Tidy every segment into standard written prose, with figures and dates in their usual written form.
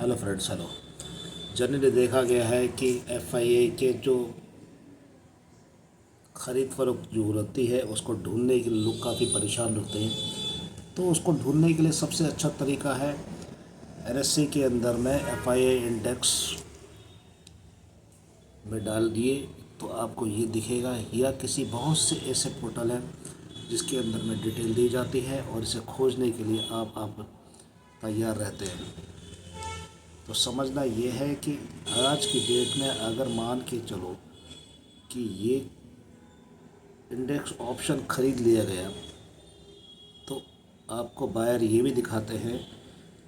Hello friends, hello. Generally देखा गया है कि एफआईए के जो खरीद फरोख्त जो होती है उसको ढूंढने के लिए लोग काफ़ी परेशान होते हैं। तो उसको ढूंढने के लिए सबसे अच्छा तरीका है एनएससी के अंदर में एफआईए इंडेक्स में डाल दिए तो आपको ये दिखेगा, या किसी बहुत से ऐसे पोर्टल हैं जिसके अंदर में डिटेल दी जाती है और इसे खोजने के लिए आप तैयार रहते हैं। तो समझना ये है कि आज की डेट में अगर मान के चलो कि ये इंडेक्स ऑप्शन खरीद लिया गया, तो आपको बायर ये भी दिखाते हैं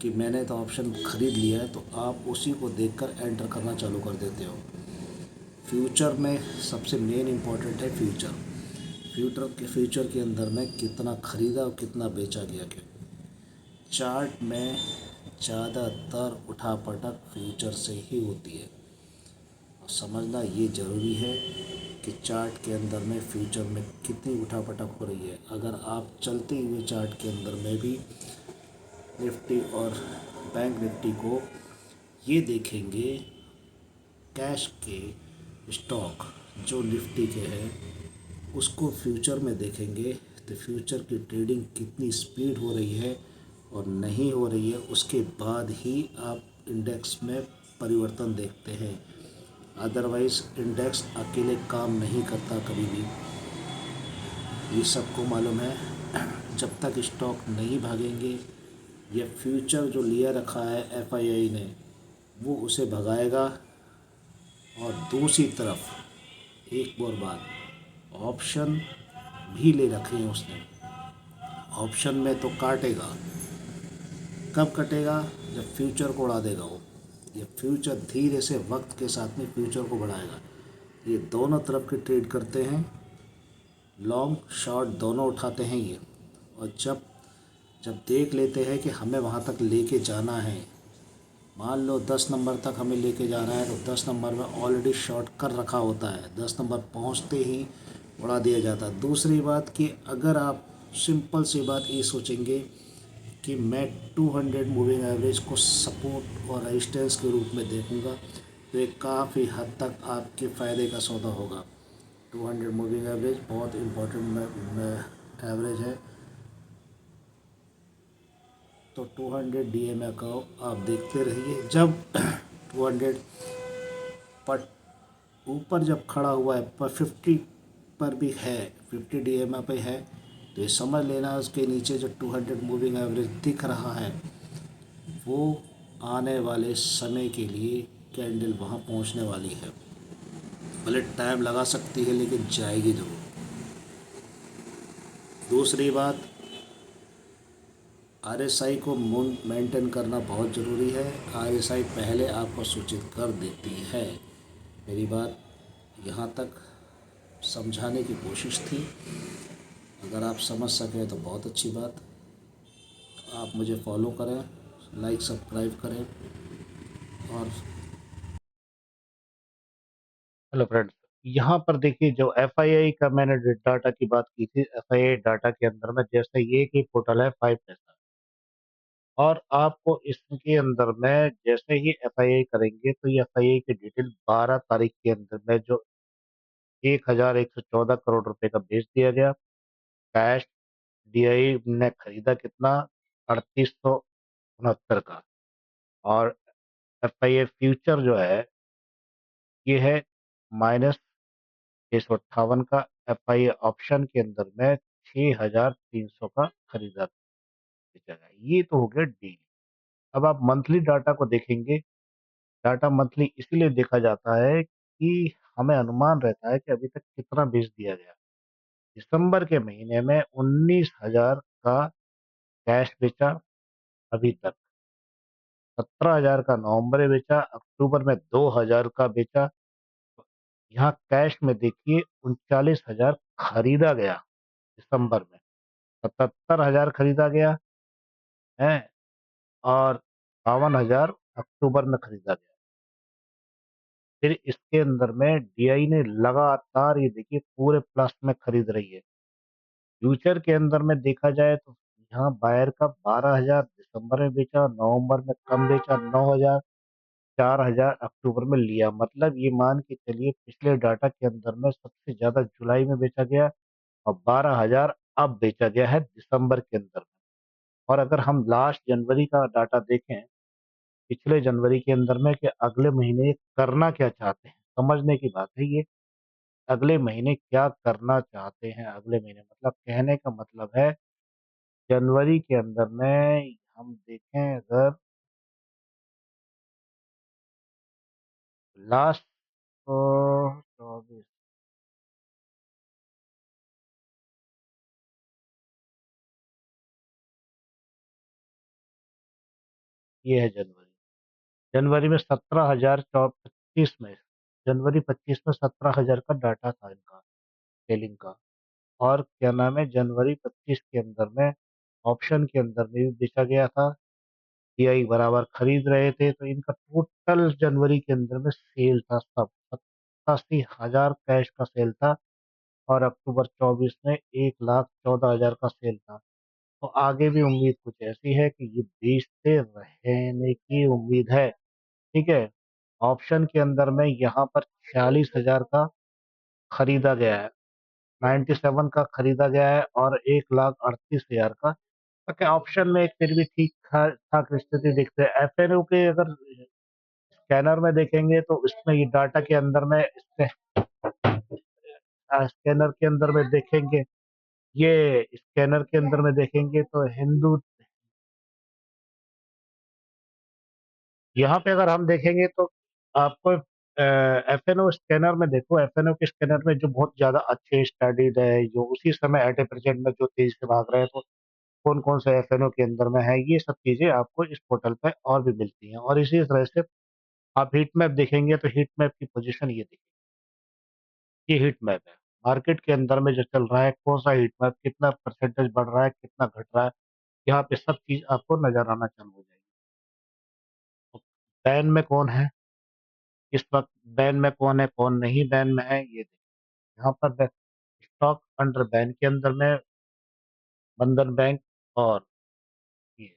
कि मैंने तो ऑप्शन खरीद लिया है, तो आप उसी को देखकर एंटर करना चालू कर देते हो। फ्यूचर में सबसे मेन इम्पॉर्टेंट है फ्यूचर के अंदर में कितना खरीदा और कितना बेचा गया। क्यों चार्ट में ज़्यादातर उठापटक फ्यूचर से ही होती है, और समझना ये ज़रूरी है कि चार्ट के अंदर में फ्यूचर में कितनी उठापटक हो रही है। अगर आप चलते हुए चार्ट के अंदर में भी निफ्टी और बैंक निफ्टी को ये देखेंगे, कैश के स्टॉक जो निफ्टी के हैं उसको फ्यूचर में देखेंगे, तो फ्यूचर की ट्रेडिंग कितनी स्पीड हो रही है और नहीं हो रही है, उसके बाद ही आप इंडेक्स में परिवर्तन देखते हैं। अदरवाइज़ इंडेक्स अकेले काम नहीं करता कभी भी, ये सबको मालूम है। जब तक स्टॉक नहीं भागेंगे या फ्यूचर जो लिया रखा है एफआईआई ने वो उसे भगाएगा। और दूसरी तरफ एक और बात, ऑप्शन भी ले रखे हैं उसने। ऑप्शन में तो काटेगा, कब कटेगा? जब फ्यूचर को उड़ा देगा वो। ये फ्यूचर धीरे से वक्त के साथ में फ्यूचर को बढ़ाएगा। ये दोनों तरफ की ट्रेड करते हैं, लॉन्ग शॉर्ट दोनों उठाते हैं ये। और जब जब देख लेते हैं कि हमें वहाँ तक लेके जाना है, मान लो 10 नंबर तक हमें लेके जाना है, तो 10 नंबर में ऑलरेडी शॉर्ट कर रखा होता है, 10 नंबर पहुँचते ही उड़ा दिया जाता है। दूसरी बात कि अगर आप सिंपल सी बात ये सोचेंगे कि मैं 200 मूविंग एवरेज को सपोर्ट और रेजिस्टेंस के रूप में देखूंगा, तो ये काफ़ी हद तक आपके फ़ायदे का सौदा होगा। 200 मूविंग एवरेज बहुत इम्पोर्टेंट एवरेज है। तो 200 डीएमए का आप देखते रहिए। जब 200 पर ऊपर जब खड़ा हुआ है, पर 50 पर भी है, 50 डीएमए पे है, तो ये समझ लेना उसके नीचे जो 200 मूविंग एवरेज दिख रहा है वो आने वाले समय के लिए कैंडल वहाँ पहुँचने वाली है। भले टाइम लगा सकती है लेकिन जाएगी जरूर। दूसरी बात, आरएसआई को मेंटेन करना बहुत ज़रूरी है। आरएसआई पहले आपको सूचित कर देती है। मेरी बात यहाँ तक समझाने की कोशिश थी। अगर आप समझ सकें तो बहुत अच्छी बात। आप मुझे फॉलो करें, लाइक सब्सक्राइब करें। और हेलो फ्रेंड्स, यहाँ पर देखिए जो एफआईआई का मैंने डाटा की बात की थी, एफआईआई डाटा के अंदर में जैसे ये एक ही पोर्टल है 5 पैसा, और आपको इसके अंदर में जैसे ही एफआईआई करेंगे तो ये एफआईआई की डिटेल 12 तारीख के अंदर में जो 1114 करोड़ रुपए का बेच दिया गया कैश, डीआई ने खरीदा कितना, 3869 का। और एफआईआई फ्यूचर जो है ये है -658 का। एफआईआई ऑप्शन के अंदर में 6300 का खरीदा बेचा गया। ये तो हो गया डेली। अब आप मंथली डाटा को देखेंगे। डाटा मंथली इसीलिए देखा जाता है कि हमें अनुमान रहता है कि अभी तक कितना बेच दिया गया। दिसंबर के महीने में 19,000 का कैश बेचा अभी तक, 17,000 का नवंबर में बेचा, अक्टूबर में 2,000 का बेचा। यहाँ कैश में देखिए 39,000 खरीदा गया दिसंबर में, 77,000 खरीदा गया है, और 52,000 अक्टूबर में खरीदा गया। फिर इसके अंदर में डीआई ने लगातार ये देखिए पूरे प्लस में खरीद रही है। फ्यूचर के अंदर में देखा जाए तो जहाँ बायर का 12,000 दिसंबर में बेचा, नवंबर में कम बेचा, 9,000, 4,000 अक्टूबर में लिया। मतलब ये मान के चलिए पिछले डाटा के अंदर में सबसे ज्यादा जुलाई में बेचा गया और 12,000 अब बेचा गया है दिसंबर के अंदर में। और अगर हम लास्ट जनवरी का डाटा देखें, पिछले जनवरी के अंदर में, कि अगले महीने करना क्या चाहते हैं, समझने की बात है ये। अगले महीने क्या करना चाहते हैं, अगले महीने मतलब कहने का मतलब है जनवरी के अंदर में हम देखें अगर लास्ट 24, ये है जनवरी। जनवरी में 17,025 में, जनवरी 25 में 17,000 का डाटा था इनका सेलिंग का। और क्या नाम है, जनवरी 25 के अंदर में ऑप्शन के अंदर में भी बेचा गया था, पीआई बराबर खरीद रहे थे, तो इनका टोटल जनवरी के अंदर में सेल था सब 87,000 कैश का सेल था। और अक्टूबर 24 में 1,14,000 का सेल था। तो आगे भी उम्मीद कुछ ऐसी है कि ये बेचते रहने की उम्मीद है। ठीक है। ऑप्शन के अंदर में यहाँ पर 46,000 का खरीदा गया है, 97 का खरीदा गया है, और 1,38,000 का। ओके, ऑप्शन में एक फिर भी ठीक ठाक स्थिति दिखते हैं। एफएनओ के अगर स्कैनर में देखेंगे तो इसमें ये डाटा के अंदर में स्कैनर के अंदर में देखेंगे, ये स्कैनर के अंदर में देखेंगे तो हिंदू, यहाँ पे अगर हम देखेंगे तो आपको एफएनओ स्कैनर में देखो, एफएनओ के स्कैनर में जो बहुत ज्यादा अच्छे स्टडीड है, जो उसी समय एट ए प्रेजेंट में जो तेजी से भाग रहे हैं, तो कौन कौन से एफएनओ के अंदर में है, ये सब चीजें आपको इस पोर्टल पे और भी मिलती हैं। और इसी तरह से आप हीट मैप देखेंगे तो हीट मैप की पोजीशन ये देखिए, ये हीट मैप है मार्केट के अंदर में जो चल रहा है, कौन सा हीट मैप कितना परसेंटेज बढ़ रहा है, कितना घट रहा है, यहाँ पे सब चीज आपको नजर आना चालू हो जाएगी। तो बैन में कौन है इस वक्त, बैन में कौन है, कौन नहीं बैन में है, ये देखिए। यहाँ पर स्टॉक अंडर बैन के अंदर में बंधन बैंक और ये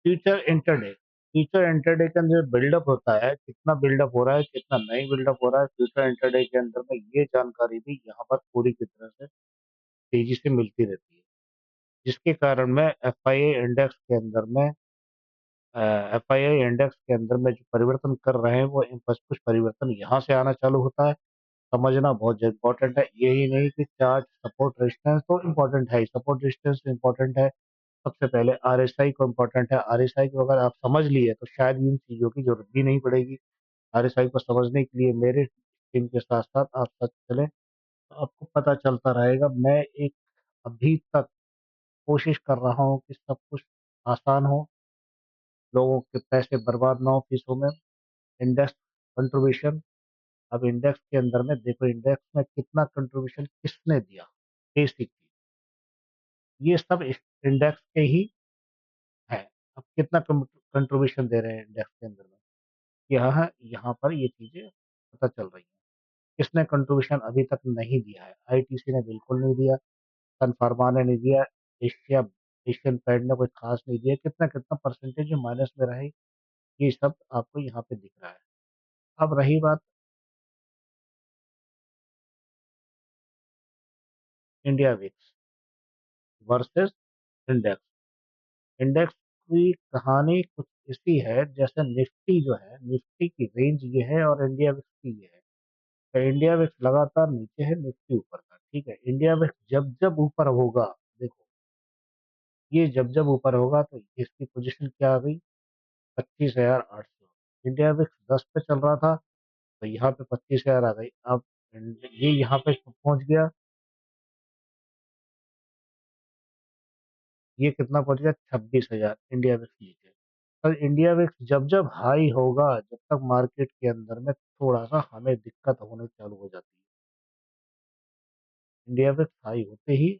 फ्यूचर इंटरडे, फ्यूचर इंटरडे के अंदर बिल्डअप होता है, कितना बिल्डअप हो रहा है, कितना नहीं बिल्डअप हो रहा है फ्यूचर इंटरडे के अंदर में, ये जानकारी भी यहाँ पर पूरी की तरह से तेजी से मिलती रहती है। जिसके कारण में एफआईए इंडेक्स के अंदर में, एफआईआई इंडेक्स के अंदर में जो परिवर्तन कर रहे हैं, वो कुछ परिवर्तन यहाँ से आना चालू होता है। समझना बहुत इंपॉर्टेंट है, यही नहीं कि चार्ट सपोर्ट रेजिस्टेंस तो इम्पोर्टेंट है, सपोर्ट रेजिस्टेंस इम्पोर्टेंट है। सबसे पहले आरएसआई को इम्पोर्टेंट है, आरएसआई को अगर आप समझ लिए तो शायद इन चीज़ों की जरूरत भी नहीं पड़ेगी। आरएसआई को समझने के लिए मेरे टीम के साथ साथ आप साथ चलें, तो आपको पता चलता रहेगा। मैं एक अभी तक कोशिश कर रहा हूँ कि सब कुछ आसान हो, लोगों के पैसे बर्बाद ना हो फीसों में। इंडेक्स कंट्रीब्यूशन, अब इंडेक्स के अंदर में देखो, इंडेक्स में कितना कंट्रीब्यूशन किसने दिया, बेसिक चीज, ये सब इस इंडेक्स के ही है। अब कितना कंट्रीब्यूशन दे रहे हैं इंडेक्स के अंदर में, यहाँ यहाँ पर ये चीजें पता चल रही हैं। किसने कंट्रीब्यूशन अभी तक नहीं दिया है, आईटीसी ने बिल्कुल नहीं दिया, सन फार्मा ने नहीं दिया, एशिया एशियन पेंट ने कोई खास नहीं दिया, कितना कितना परसेंटेज माइनस में रहे, ये सब आपको यहाँ पे दिख रहा है। अब रही बात India VIX versus index, index की कहानी कुछ ऐसी है जैसे निफ्टी जो है, निफ्टी की रेंज ये है और इंडिया विक्स की ये है। तो इंडिया विक्स लगातार नीचे है, निफ्टी ऊपर था। ठीक है, इंडिया विक्स जब जब ऊपर होगा, देखो, ये जब जब ऊपर होगा तो इसकी पोजीशन क्या आ गई, 25,800। इंडिया विक्स 10 पे चल रहा था, तो यहाँ पे 25,000 आ गई। अब ये यहाँ पे पहुंच गया, ये कितना पहुंच गया, 26,000 इंडिया विक्स नीचे। पर इंडिया विक्स जब जब हाई होगा, जब तक मार्केट के अंदर में थोड़ा सा हमें दिक्कत होने चालू हो जाती है। इंडिया विक्स हाई होते ही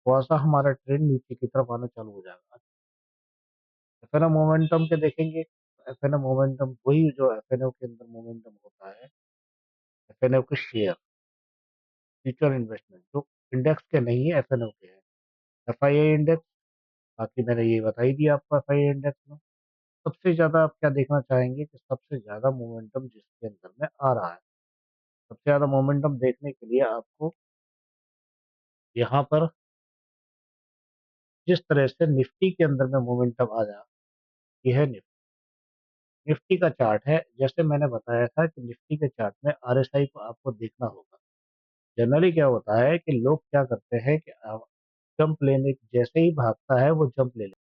थोड़ा सा हमारा ट्रेंड नीचे की तरफ आना चालू हो जाएगा। एफएनओ मोमेंटम के देखेंगे, एफएनओ मोमेंटम वही जो एफएनओ के अंदर मोमेंटम होता है, एफएनओ के शेयर, फ्यूचर इन्वेस्टमेंट जो इंडेक्स के नहीं है, एफएनओ के हैं। एफआईआई इंडेक्स, बाकी मैंने ये बता ही दिया आपको एफआईआई इंडेक्स में। सबसे ज़्यादा आप क्या देखना चाहेंगे कि सबसे ज़्यादा मोमेंटम जिसके अंदर में आ रहा है। सबसे ज़्यादा मोमेंटम देखने के लिए आपको यहाँ पर जिस तरह से निफ्टी के अंदर में मोमेंटम आ रहा, ये है निफ्टी। निफ्टी का चार्ट है, जैसे मैंने बताया था कि निफ्टी के चार्ट में आरएसआई को आपको देखना होगा। जनरली क्या होता है कि लोग क्या करते हैं कि जंप लेने जैसे ही भागता है वो जंप ले लेते हैं।